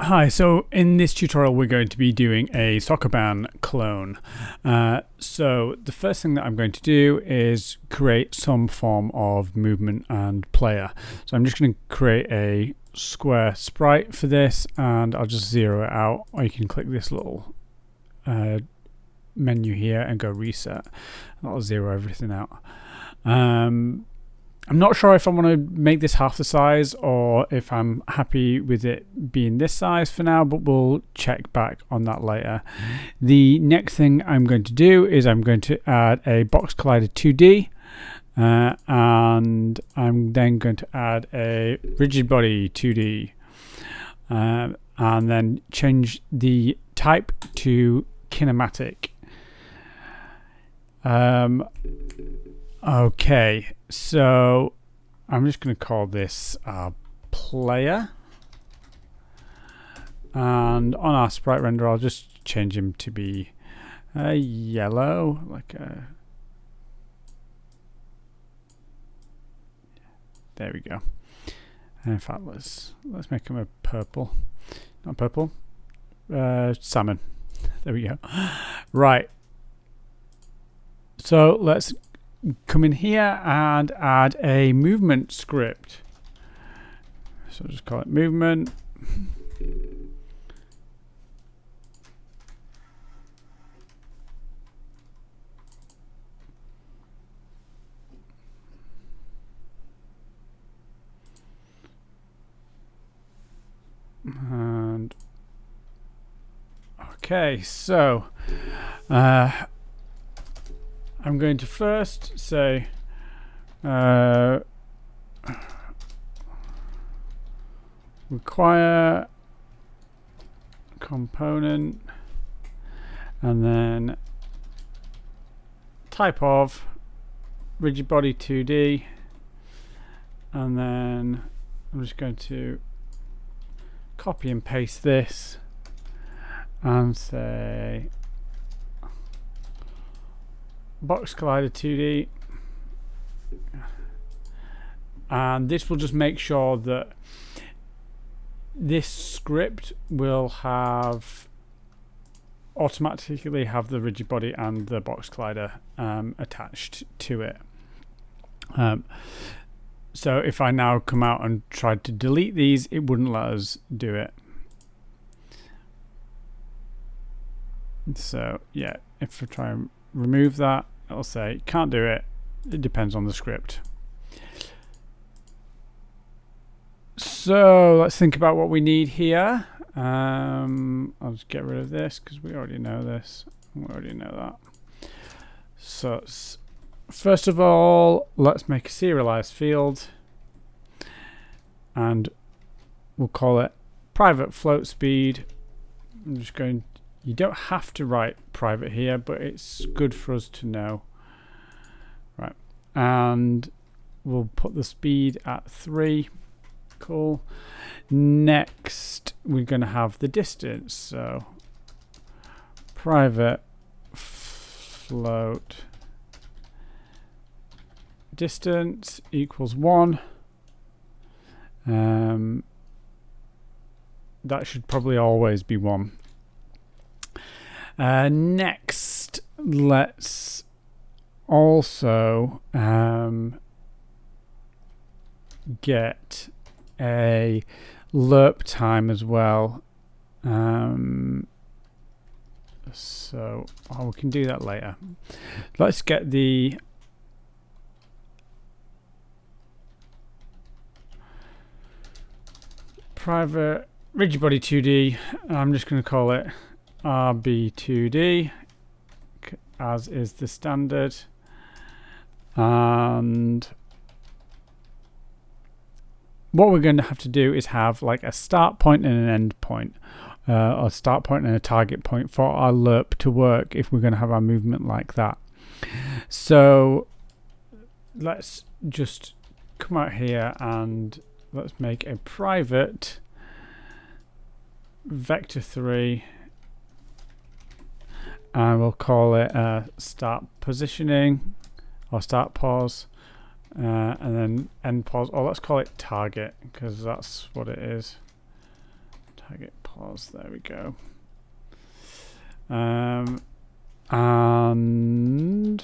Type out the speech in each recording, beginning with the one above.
Hi, so in this tutorial we're going to be doing a Sokoban clone. So the first thing that I'm going to do is create some form of movement and player. So I'm just going to create a square sprite for this, and I'll just zero it out, or you can click this little menu here and go reset. That'll zero everything out. I'm not sure if I want to make this half the size or if I'm happy with it being this size for now, but we'll check back on that later. The next thing I'm going to do is I'm going to add a box collider 2D, and I'm then going to add a rigid body 2D, and then change the type to kinematic. Okay, so I'm just going to call this player, and on our sprite render I'll just change him to be yellow, like a, there we go. And in fact, let's make him a purple, not purple, salmon. There we go. Right. So let's come in here and add a movement script. So just call it movement. And okay, so I'm going to first say require component, and then type of rigid body 2D, and then I'm just going to copy and paste this and say box collider 2D, and this will just make sure that this script will automatically have the rigid body and the box collider attached to it. So if I now come out and tried to delete these, it wouldn't let us do it. So yeah, if I try and remove that, it'll say can't do it. It depends on the script. So let's think about what we need here. I'll just get rid of this because we already know this. We already know that. So first of all, let's make a serialized field, and we'll call it private float speed. I'm just going. You don't have to write private here, but it's good for us to know. Right, and we'll put the speed at 3. Cool. Next, we're going to have the distance. So private float distance equals 1. That should probably always be 1. Next, let's also get a lerp time as well. So we can do that later. Let's get the private rigid body 2D. I'm just going to call it RB2D, as is the standard, and what we're going to have to do is have like a start point and an end point, or a start point and a target point for our lerp to work if we're going to have our movement like that. So let's just come out here and let's make a private vector 3, and we'll call it start positioning or start pause, and then end pause, or let's call it target because that's what it is. Target pause. clause. There we go. And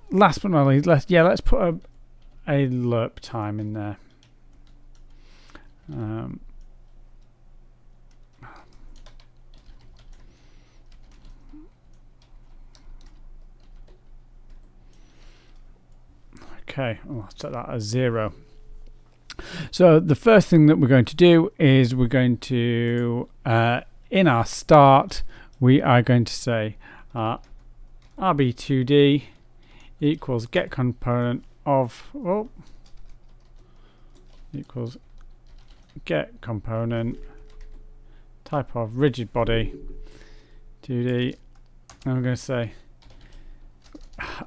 last but not least, let's put a lerp time in there. Okay, I'll set that as 0. So the first thing that we're going to do is we're going to, in our start, we are going to say rb2d equals get component of, equals get component type of rigid body 2d, and we're going to say,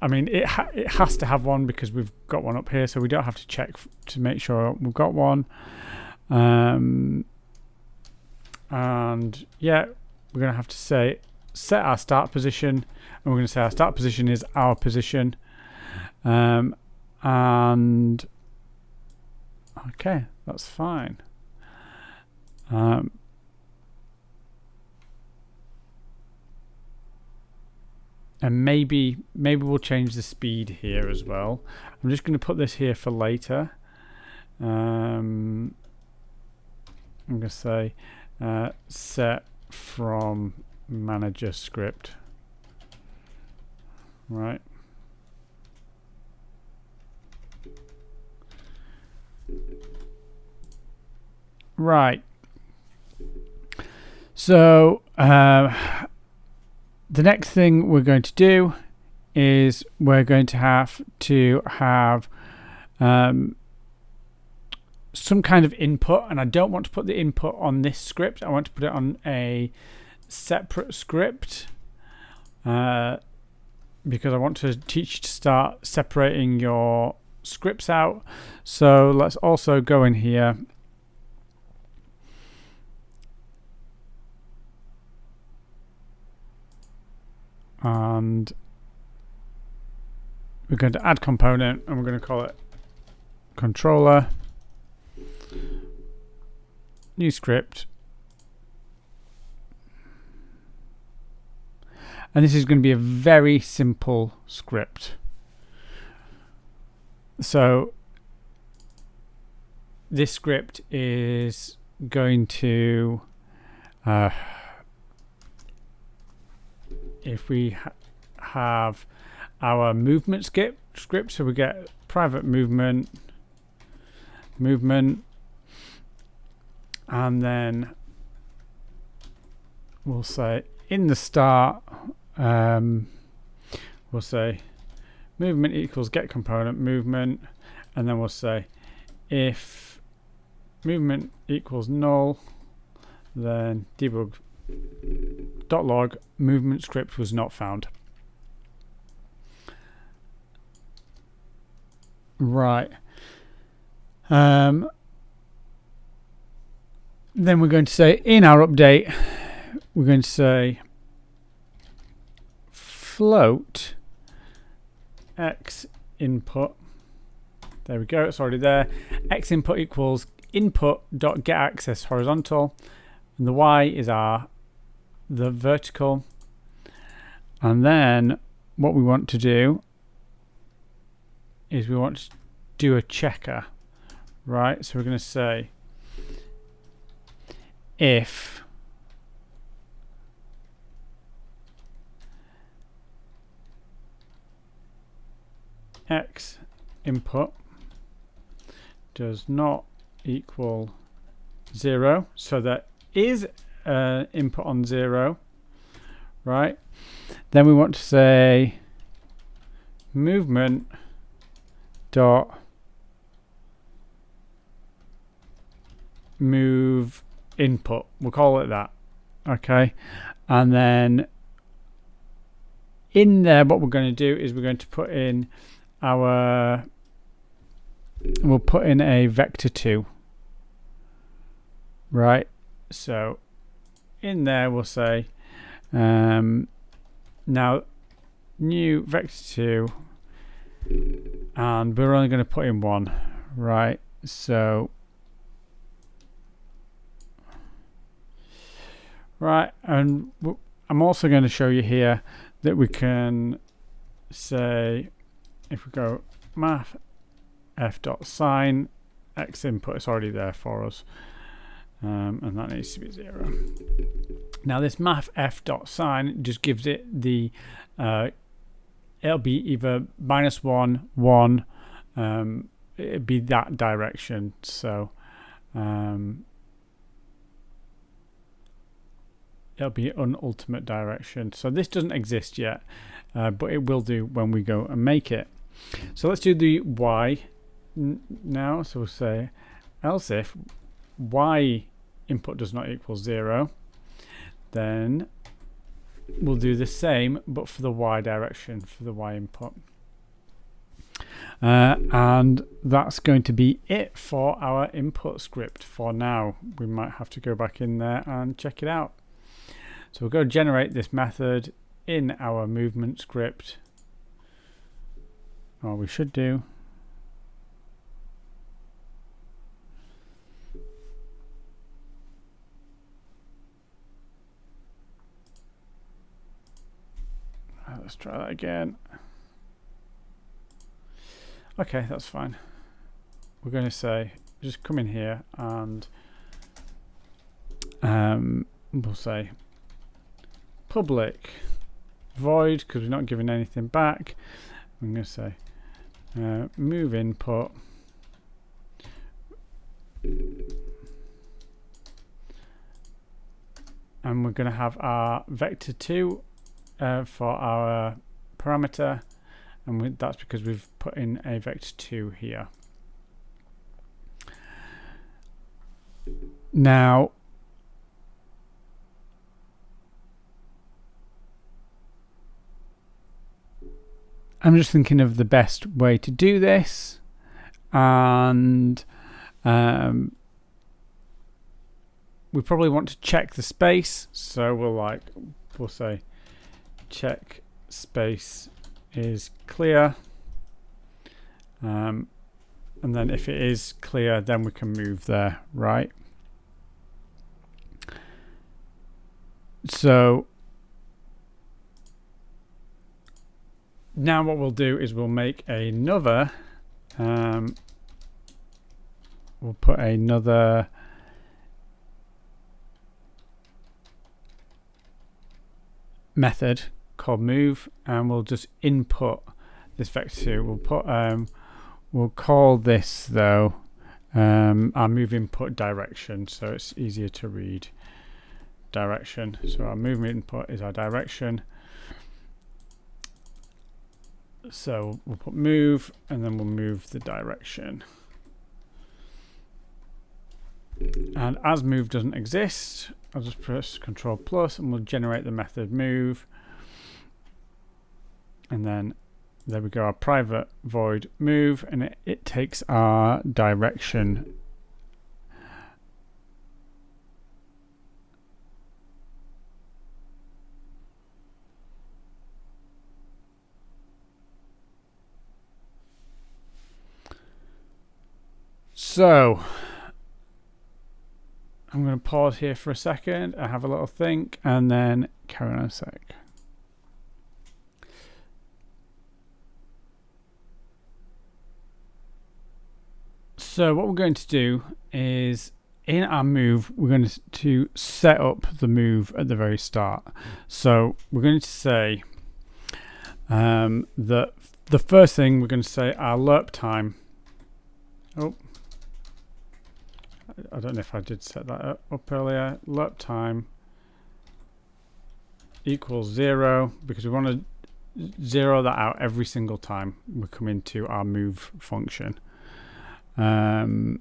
I mean, it has to have one because we've got one up here, so we don't have to check to make sure we've got one. And yeah, we're going to have to say set our start position, and we're going to say our start position is our position. And okay, that's fine. And maybe we'll change the speed here as well. I'm just going to put this here for later. I'm going to say set from manager script. Right. Right. So the next thing we're going to do is we're going to have some kind of input, and I don't want to put the input on this script. I want to put it on a separate script because I want to teach you to start separating your scripts out. So let's also go in here and we're going to add component, and we're going to call it controller new script, and this is going to be a very simple script. So this script is going to if we have our movement script, so we get private movement, and then we'll say in the start, we'll say movement equals get component movement, and then we'll say if movement equals null, then debug.log movement script was not found. Right. Then we're going to say in our update, we're going to say float x input. There we go, it's already there. X input equals input.getAccess horizontal, and the y is the vertical. And then what we want to do is we want to do a checker, right? So we're going to say if x input does not equal 0, so that is input on 0, right? Then we want to say movement dot move input, we'll call it that, okay? And then in there what we're going to do is we're going to put in we'll put in a vector 2, right? So in there we'll say now new vector 2, and we're only going to put in 1, right? So right, and I'm also going to show you here that we can say, if we go math f.sign x input, it's already there for us, and that needs to be 0. Now this math f.sign just gives it the it'll be either -1, 1, it'd be that direction. So it'll be an ultimate direction. So this doesn't exist yet, but it will do when we go and make it. So let's do the y now. So we'll say else if y input does not equal 0, then we'll do the same but for the y direction, for the y input. And that's going to be it for our input script for now. We might have to go back in there and check it out. So we'll go generate this method in our movement script, or we should do. Let's try that again. Okay, that's fine. We're going to say, just come in here and we'll say public void, because we're not giving anything back. I'm going to say move input and we're going to have our vector 2 for our parameter, and that's because we've put in a vector 2 here. Now I'm just thinking of the best way to do this, and we probably want to check the space, so we'll say check space is clear, and then if it is clear, then we can move there, right? So now what we'll do is we'll make another we'll put another method called move, and we'll just input this vector. We'll put we'll call this though our move input direction, so it's easier to read. Direction. So our movement input is our direction. So we'll put move and then we'll move the direction. And as move doesn't exist, I'll just press Control plus and we'll generate the method move. And then there we go, our private void move, and it takes our direction. So I'm going to pause here for a second and have a little think and then carry on a sec. So what we're going to do is in our move, we're going to set up the move at the very start. So we're going to say that the first thing we're going to say our lerp time. Oh, I don't know if I did set that up earlier. Lerp time equals 0 because we want to zero that out every single time we come into our move function. Or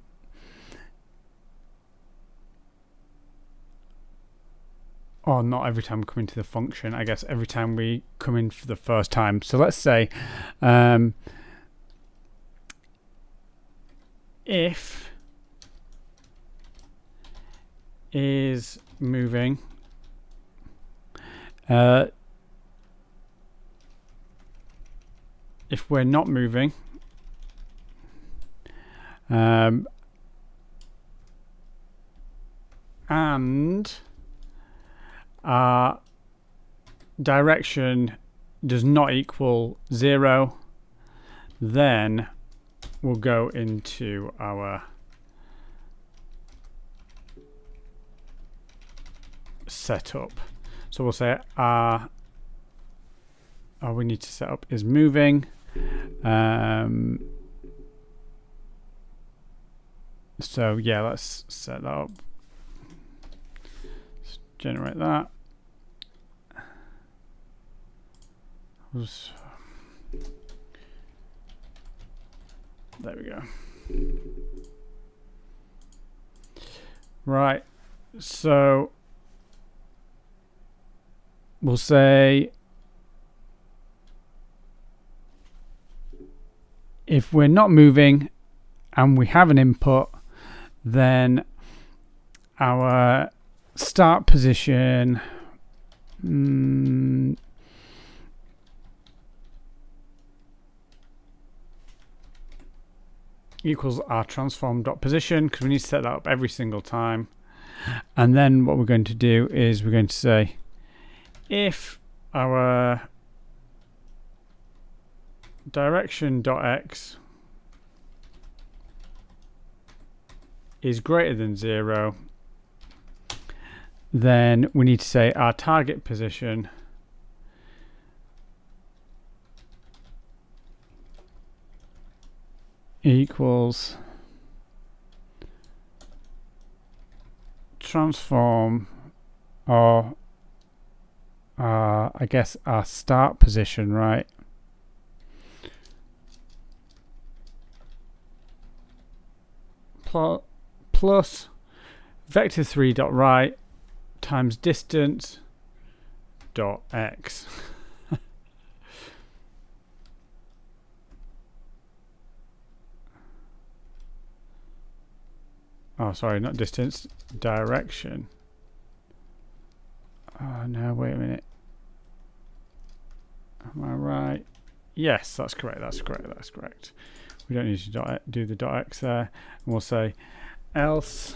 not every time we come into the function, I guess every time we come in for the first time. So let's say if is moving if we're not moving, and our direction does not equal 0, then we'll go into our setup. So we'll say our we need to set up is moving. So yeah, let's set that up. Let's generate that. There we go. Right, so we'll say if we're not moving and we have an input, then our start position equals our transform.position, because we need to set that up every single time. And then what we're going to do is we're going to say if our direction.x is greater than 0, then we need to say our target position equals transform, or I guess our start position, right? Plus vector3.right times distance dot x. Oh, sorry, not distance, direction. Oh, no, wait a minute. Am I right? Yes, that's correct, that's correct, that's correct. We don't need to do the dot x there. And we'll say else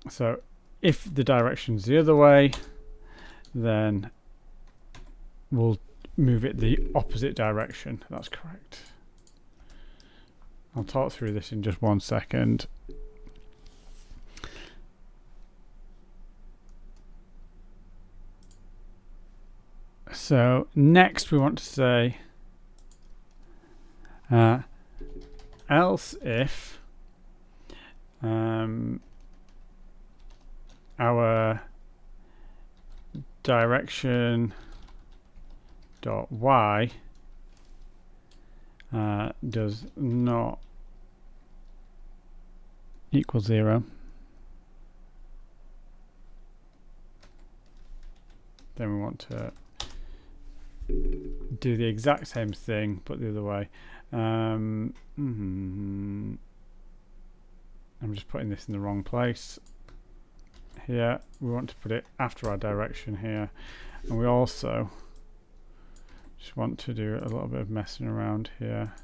so if the direction's the other way, then we'll move it the opposite direction. That's correct. I'll talk through this in just 1 second. So next we want to say else if our direction dot y does not equal 0, then we want to do the exact same thing but the other way. I'm just putting this in the wrong place here. We want to put it after our direction here, and we also just want to do a little bit of messing around here.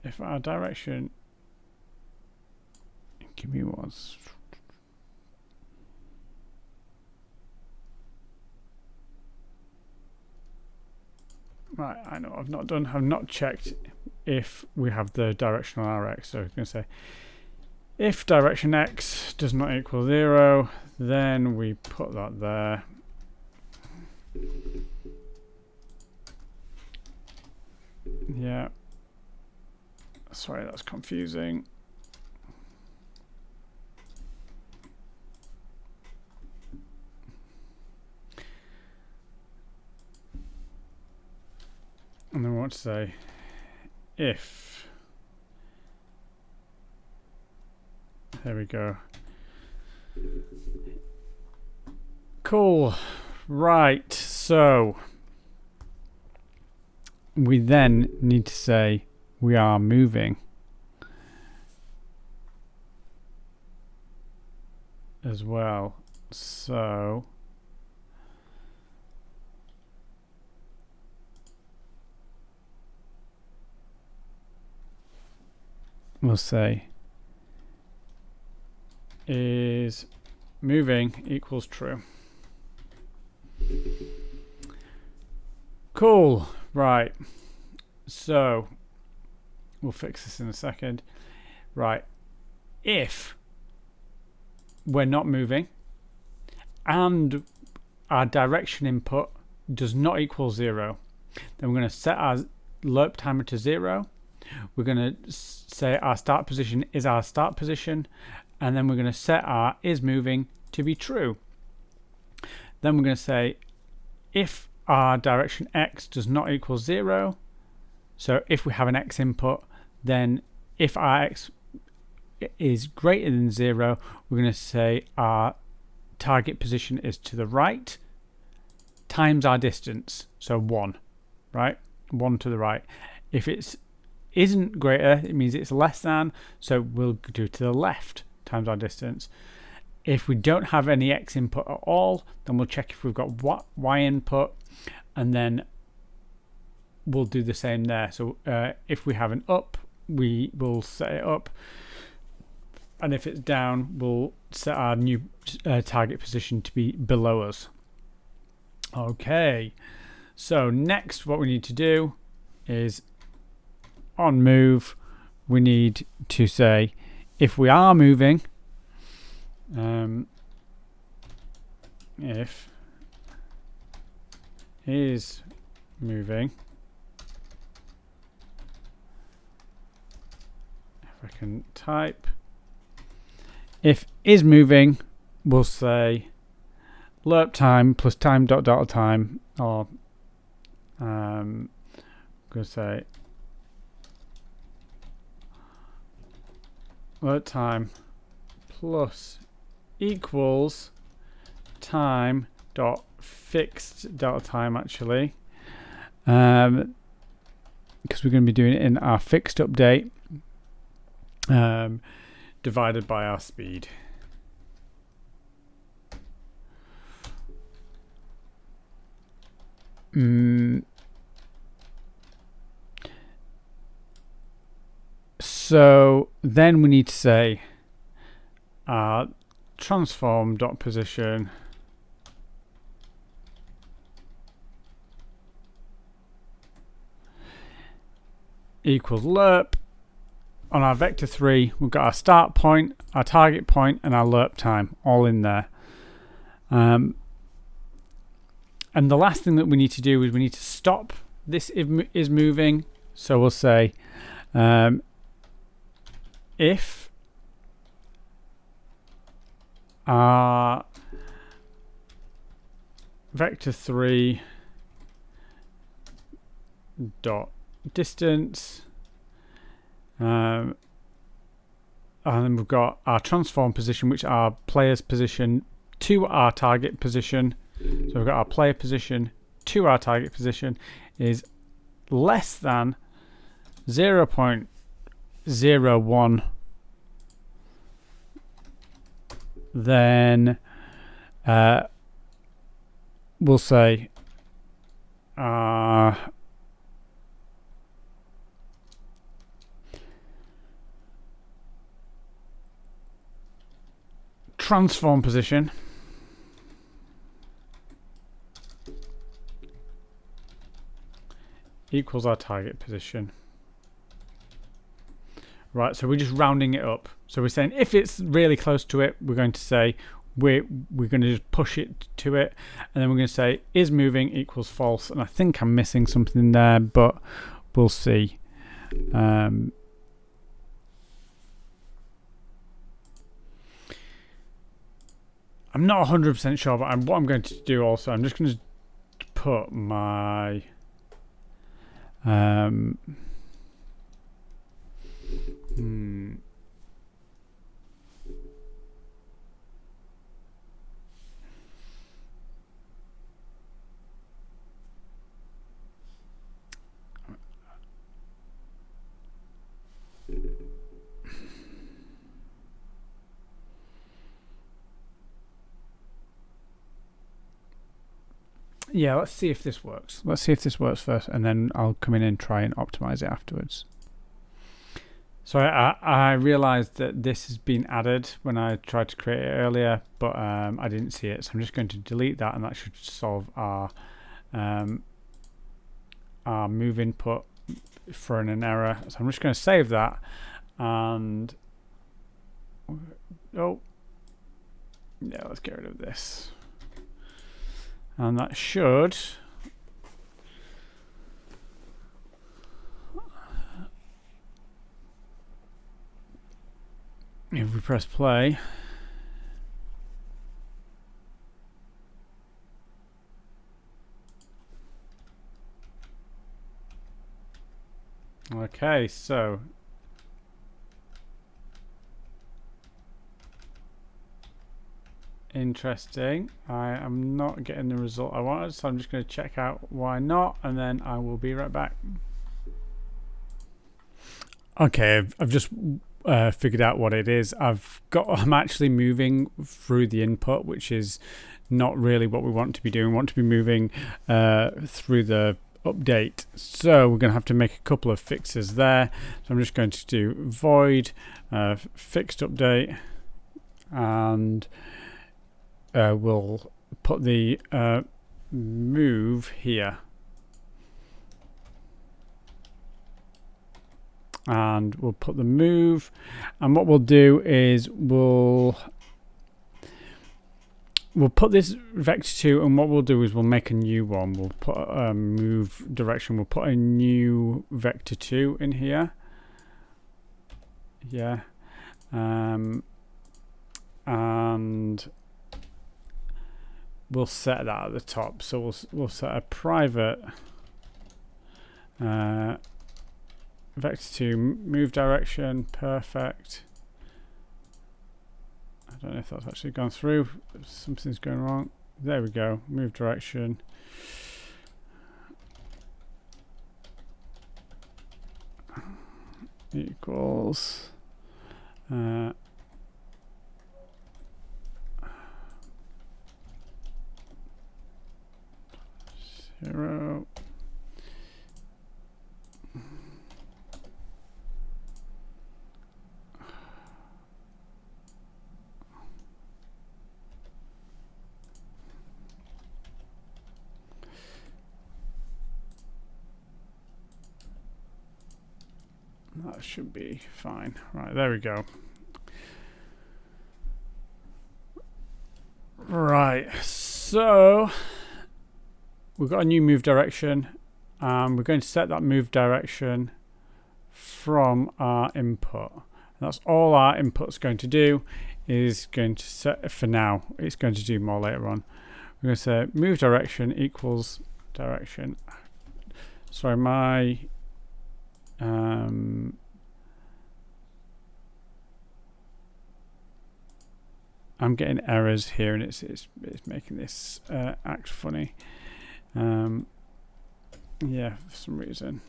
If our direction, give me one. Right, I know I've not checked if we have the directional Rx. So I'm going to say if direction x does not equal 0, then we put that there. Yeah. Sorry, that's confusing. And then we want to say if, there we go. Cool. Right, so we then need to say we are moving as well. So we'll say is moving equals true. Cool. Right. So we'll fix this in a second. Right. If we're not moving and our direction input does not equal 0, then we're going to set our lerp timer to 0. We're going to say our start position is our start position, and then we're going to set our is moving to be true. Then we're going to say if our direction x does not equal 0, so if we have an x input, then if our x is greater than 0, we're going to say our target position is to the right times our distance, so 1, right? 1 to the right. If it isn't greater, it means it's less than, so we'll do to the left times our distance. If we don't have any x input at all, then we'll check if we've got y input, and then we'll do the same there. So if we have an up, we will set it up, and if it's down, we'll set our new target position to be below us. Okay, so next what we need to do is on move, we need to say if we are moving, if is moving, if I can type, if is moving, we'll say lerp time plus time dot dot time, or I'm going to say lerp time plus equals time dot fixed dot time, actually, because we're going to be doing it in our fixed update, divided by our speed. So then we need to say transform dot position equals lerp. On our vector 3, we've got our start point, our target point, and our lerp time all in there. And the last thing that we need to do is we need to stop this is moving. So we'll say if our vector 3 dot distance, and then we've got our transform position, which are player's position to our target position. So we've got our player position to our target position is less than 0.01, then we'll say transform position equals our target position. Right, so we're just rounding it up. So we're saying if it's really close to it, we're going to say we're going to just push it to it, and then we're going to say is moving equals false. And I think I'm missing something there, but we'll see. I'm not 100% sure, but what I'm going to do also, I'm just going to put my Yeah, let's see if this works. Let's see if this works first, and then I'll come in and try and optimize it afterwards. So I realized that this has been added when I tried to create it earlier, but I didn't see it. So I'm just going to delete that, and that should solve our move input for an error. So I'm just going to save that, and oh yeah, let's get rid of this, and that should if we press play. Okay, so interesting. I am not getting the result I wanted, so I'm just going to check out why not, and then I will be right back. Okay, I've just figured out what it is. I'm actually moving through the input, which is not really what we want to be doing. We want to be moving through the update, so we're going to have to make a couple of fixes there. So I'm just going to do void fixed update, and we'll put the move here, and we'll put the move, and what we'll do is we'll put this vector 2, and what we'll do is we'll make a new one. We'll put move direction, we'll put a new vector 2 in here. Yeah. And we'll set that at the top. So we'll set a private vector 2 move direction. Perfect. I don't know if that's actually gone through. Something's going wrong. There we go. Move direction. Equals 0. That should be fine. Right, there we go. Right, so we've got a new move direction. We're going to set that move direction from our input. That's all our input's going to do, is going to set for now. It's going to do more later on. We're going to say move direction equals direction. Sorry, my I'm getting errors here, and it's making this act funny. Yeah, for some reason.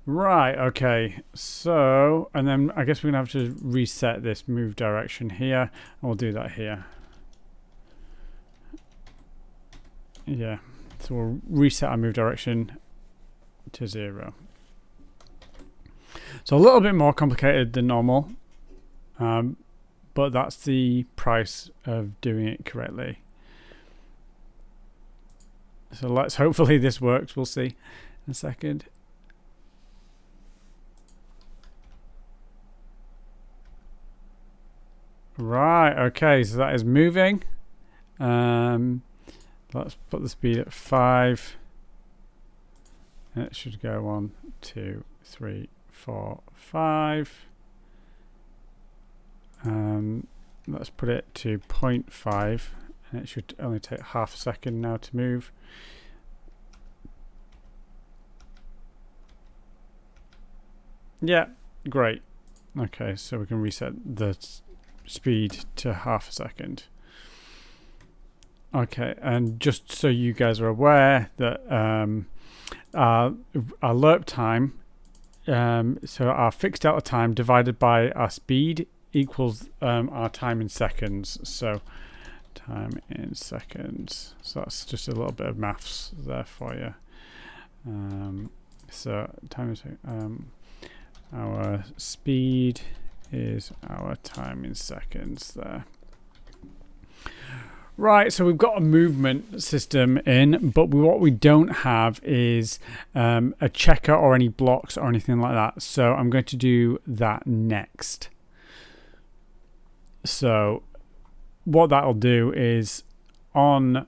Right, okay, so, and then I guess we're going to have to reset this move direction here, and we'll do that here. Yeah, so we'll reset our move direction to 0. So a little bit more complicated than normal, but that's the price of doing it correctly. So let's hopefully this works. We'll see in a second. Right, okay, so that is moving. Let's put the speed at 5. And it should go 1, 2, 3, 4, 5. Let's put it to 0.5, and it should only take half a second now to move. Yeah, great. Okay, so we can reset the speed to half a second. Okay, and just so you guys are aware that our lerp time, so our fixed delta time divided by our speed equals our time in seconds. So time in seconds. So that's just a little bit of maths there for you. So time our speed is our time in seconds there. Right, so we've got a movement system in, but what we don't have is a checker or any blocks or anything like that. So I'm going to do that next. So what that'll do is on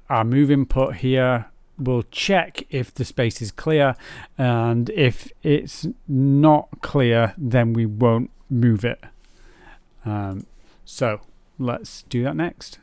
our move input here, we'll check if the space is clear, and if it's not clear, then we won't move it. So let's do that next.